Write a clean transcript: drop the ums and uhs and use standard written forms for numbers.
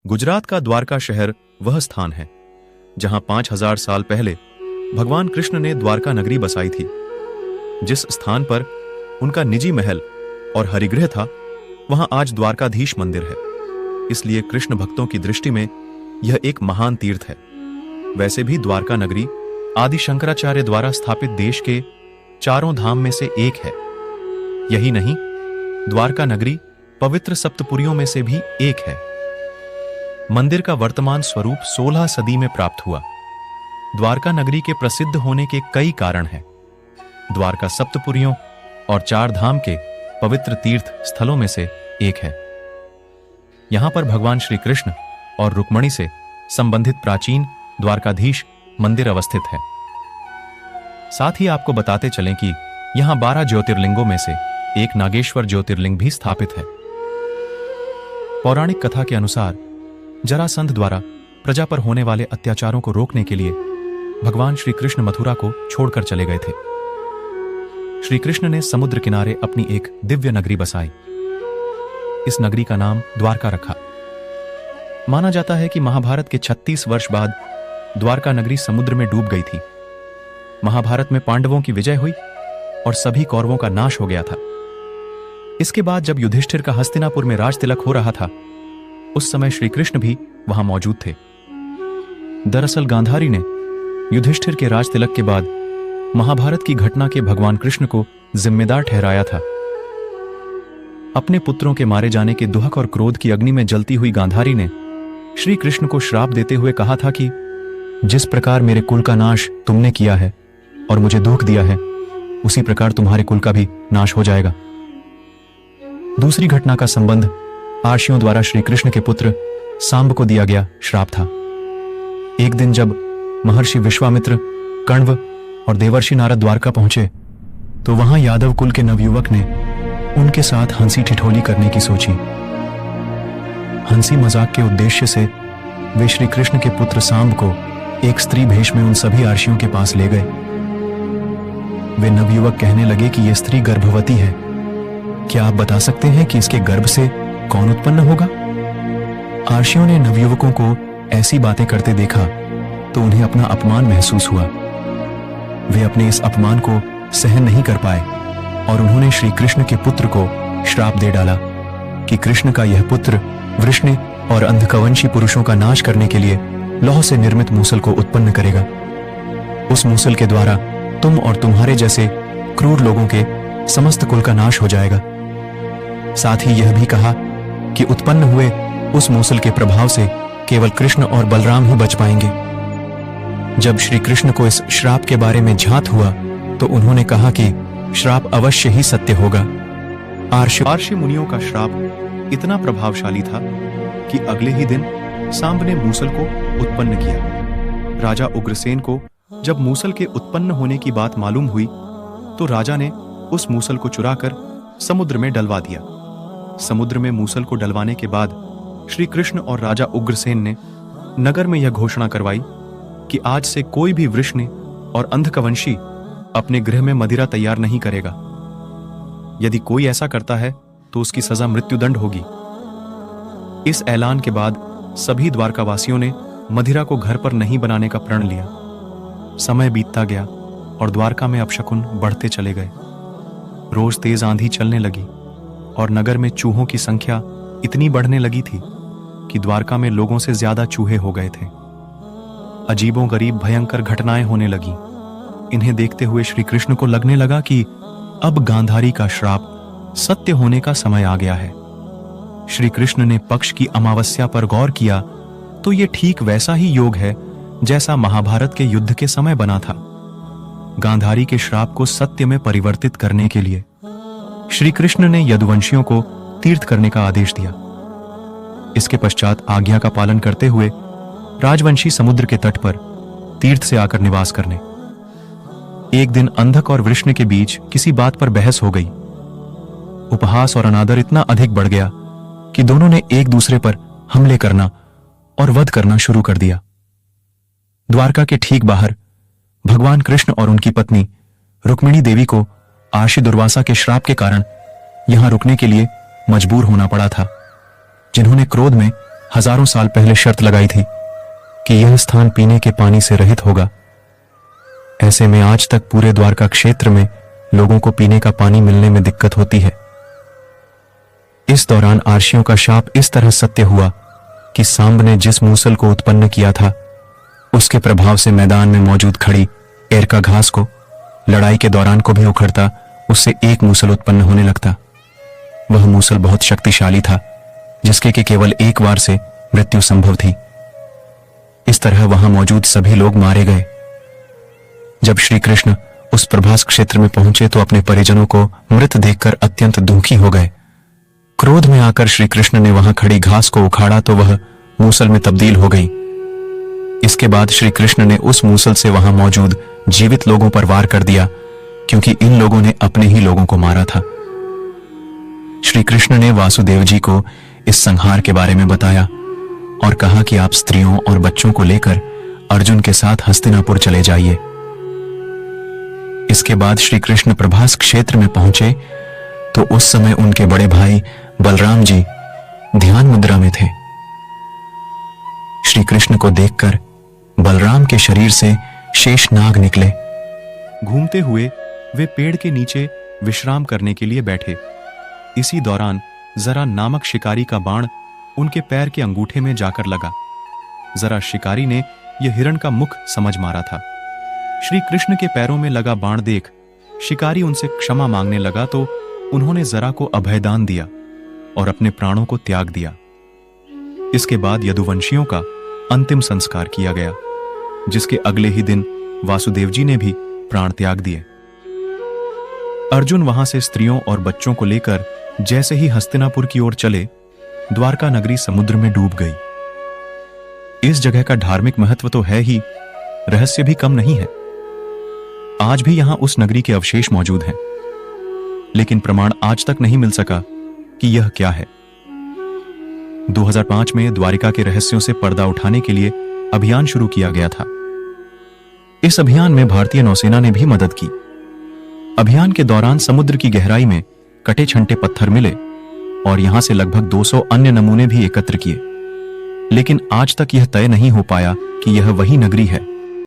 गुजरात का द्वारका शहर वह स्थान है जहां 5000 साल पहले भगवान कृष्ण ने द्वारका नगरी बसाई थी। जिस स्थान पर उनका निजी महल और हरिगृह था, वहां आज द्वारकाधीश मंदिर है। इसलिए कृष्ण भक्तों की दृष्टि में यह एक महान तीर्थ है। वैसे भी द्वारका नगरी आदि शंकराचार्य द्वारा स्थापित देश के चारों धाम में से एक है। यही नहीं, द्वारका नगरी पवित्र सप्तपुरियों में से भी एक है। मंदिर का वर्तमान स्वरूप 16 सदी में प्राप्त हुआ। द्वारका नगरी के प्रसिद्ध होने के कई कारण हैं। द्वारका सप्तपुरियों और चार धाम के पवित्र तीर्थ स्थलों में से एक है। यहां पर भगवान श्री कृष्ण और रुक्मणी से संबंधित प्राचीन द्वारकाधीश मंदिर अवस्थित है। साथ ही आपको बताते चलें कि यहां 12 ज्योतिर्लिंगों में से एक नागेश्वर ज्योतिर्लिंग भी स्थापित है। पौराणिक कथा के अनुसार जरासंध द्वारा प्रजा पर होने वाले अत्याचारों को रोकने के लिए भगवान श्री कृष्ण मथुरा को छोड़कर चले गए थे। श्री कृष्ण ने समुद्र किनारे अपनी एक दिव्य नगरी बसाई। इस नगरी का नाम द्वारका रखा। माना जाता है कि महाभारत के 36 वर्ष बाद द्वारका नगरी समुद्र में डूब गई थी। महाभारत में पांडवों की विजय हुई और सभी कौरवों का नाश हो गया था। इसके बाद जब युधिष्ठिर का हस्तिनापुर में राज तिलक हो रहा था, उस समय श्री कृष्ण भी वहां मौजूद थे। दरअसल गांधारी ने युधिष्ठिर के राज तिलक के बाद महाभारत की घटना के भगवान कृष्ण को जिम्मेदार ठहराया था। अपने पुत्रों के मारे जाने के दुहक और क्रोध की अग्नि में जलती हुई गांधारी ने श्री कृष्ण को श्राप देते हुए कहा था कि जिस प्रकार मेरे कुल का नाश तुमने किया है और मुझे दुख दिया है, उसी प्रकार तुम्हारे कुल का भी नाश हो जाएगा। दूसरी घटना का संबंध आर्षियों द्वारा श्री कृष्ण के पुत्र सांब को दिया गया श्राप था। एक दिन जब महर्षि विश्वामित्र, कण्व और देवर्षि नारद द्वारका पहुंचे, तो वहां यादव कुल के नवयुवक ने उनके साथ हंसी ठिठोली करने की सोची। हंसी मजाक के उद्देश्य से वे श्री कृष्ण के पुत्र सांब को एक स्त्री भेष में उन सभी आर्षियों के पास ले गए। वे नवयुवक कहने लगे कि यह स्त्री गर्भवती है। क्या आप बता सकते हैं कि इसके गर्भ से कौन उत्पन्न होगा? आर्षियों ने नवयुवकों को ऐसी बातें करते देखा तो उन्हें अपना अपमान महसूस हुआ। वे अपने इस अपमान को सहन नहीं कर पाए और उन्होंने श्री कृष्ण के पुत्र को श्राप दे डाला कि कृष्ण का यह पुत्र वृष्णि और अंधकवंशी पुरुषों का नाश करने के लिए लौह से निर्मित मूसल को उत्पन्न करेगा। उस मूसल के द्वारा तुम और तुम्हारे जैसे क्रूर लोगों के समस्त कुल का नाश हो जाएगा। साथ ही यह भी कहा कि उत्पन्न हुए उस मूसल के प्रभाव से केवल कृष्ण और बलराम ही बच पाएंगे। जब श्री कृष्ण को इस श्राप के बारे में झात हुआ तो उन्होंने कहा कि श्राप अवश्य ही सत्य होगा। आर्षि मुनियों का श्राप इतना प्रभावशाली था कि अगले ही दिन सांब ने मूसल को उत्पन्न किया। राजा उग्रसेन को जब मूसल के उत्पन्न होने की बात मालूम हुई तो राजा ने उस मूसल को चुराकर समुद्र में डलवा दिया। समुद्र में मूसल को डलवाने के बाद श्री कृष्ण और राजा उग्रसेन ने नगर में यह घोषणा करवाई कि आज से कोई भी वृष्णि और अंधकवंशी अपने गृह में मदिरा तैयार नहीं करेगा। यदि कोई ऐसा करता है तो उसकी सजा मृत्युदंड होगी। इस ऐलान के बाद सभी द्वारकावासियों ने मदिरा को घर पर नहीं बनाने का प्रण लिया। समय बीतता गया और द्वारका में अपशकुन बढ़ते चले गए। रोज तेज आंधी चलने लगी और नगर में चूहों की संख्या इतनी बढ़ने लगी थी कि द्वारका में लोगों से ज्यादा चूहे हो गए थे। अजीबों गरीब भयंकर घटनाएं होने लगी। इन्हें देखते हुए श्री कृष्ण को लगने लगा कि अब गांधारी का श्राप सत्य होने का समय आ गया है। श्री कृष्ण ने पक्ष की अमावस्या पर गौर किया तो यह ठीक वैसा ही योग है जैसा महाभारत के युद्ध के समय बना था। गांधारी के श्राप को सत्य में परिवर्तित करने के लिए श्री कृष्ण ने यदुवंशियों को तीर्थ करने का आदेश दिया। इसके पश्चात आज्ञा का पालन करते हुए राजवंशी समुद्र के तट पर तीर्थ से आकर निवास करने। एक दिन अंधक और वृष्णि के बीच किसी बात पर बहस हो गई। उपहास और अनादर इतना अधिक बढ़ गया कि दोनों ने एक दूसरे पर हमले करना और वध करना शुरू कर दिया। द्वारका के ठीक बाहर भगवान कृष्ण और उनकी पत्नी रुक्मिणी देवी को आर्षि दुर्वासा के श्राप के कारण यहां रुकने के लिए मजबूर होना पड़ा था, जिन्होंने क्रोध में हजारों साल पहले शर्त लगाई थी कि यह स्थान पीने के पानी से रहित होगा। ऐसे में आज तक पूरे द्वारका क्षेत्र में लोगों को पीने का पानी मिलने में दिक्कत होती है। इस दौरान आर्षियों का शाप इस तरह सत्य हुआ कि सांब ने जिस मूसल को उत्पन्न किया था, उसके प्रभाव से मैदान में मौजूद खड़ी एरका घास को लड़ाई के दौरान को भी उखड़ता उससे एक मूसल उत्पन्न होने लगता। वह मूसल बहुत शक्तिशाली था, जिसके कि केवल एक वार से मृत्यु संभव थी। इस तरह वहां मौजूद सभी लोग मारे गए। जब श्री कृष्ण उस प्रभास क्षेत्र में पहुंचे तो अपने परिजनों को मृत देखकर अत्यंत दुखी हो गए। क्रोध में आकर श्री कृष्ण ने वहां खड़ी घास को उखाड़ा तो वह मूसल में तब्दील हो गई। इसके बाद श्री कृष्ण ने उस मूसल से वहां मौजूद जीवित लोगों पर वार कर दिया, क्योंकि इन लोगों ने अपने ही लोगों को मारा था। श्री कृष्ण ने वासुदेव जी को इस संहार के बारे में बताया और कहा कि आप स्त्रियों और बच्चों को लेकर अर्जुन के साथ हस्तिनापुर चले जाइए। इसके बाद श्री कृष्ण प्रभास क्षेत्र में पहुंचे तो उस समय उनके बड़े भाई बलराम जी ध्यान मुद्रा में थे। श्री कृष्ण को देखकर बलराम के शरीर से शेषनाग निकले। घूमते हुए वे पेड़ के नीचे विश्राम करने के लिए बैठे। इसी दौरान जरा नामक शिकारी का बाण उनके पैर के अंगूठे में जाकर लगा। जरा शिकारी ने यह हिरण का मुख समझ मारा था। श्री कृष्ण के पैरों में लगा बाण देख शिकारी उनसे क्षमा मांगने लगा तो उन्होंने जरा को अभयदान दिया और अपने प्राणों को त्याग दिया। इसके बाद यदुवंशियों का अंतिम संस्कार किया गया, जिसके अगले ही दिन वासुदेव जी ने भी प्राण त्याग दिए। अर्जुन वहां से स्त्रियों और बच्चों को लेकर जैसे ही हस्तिनापुर की ओर चले, द्वारका नगरी समुद्र में डूब गई। इस जगह का धार्मिक महत्व तो है ही, रहस्य भी कम नहीं है। आज भी यहां उस नगरी के अवशेष मौजूद हैं, लेकिन प्रमाण आज तक नहीं मिल सका कि यह क्या है। 2005 में द्वारिका के रहस्यों से पर्दा उठाने के लिए अभियान शुरू किया गया था। इस अभियान में भारतीय नौसेना ने भी मदद की। अभियान के दौरान समुद्र की गहराई में कटे छंटे पत्थर मिले और यहां से लगभग 200 अन्य नमूने भी एकत्र किए, लेकिन आज तक यह तय नहीं हो पाया कि यह वही नगरी है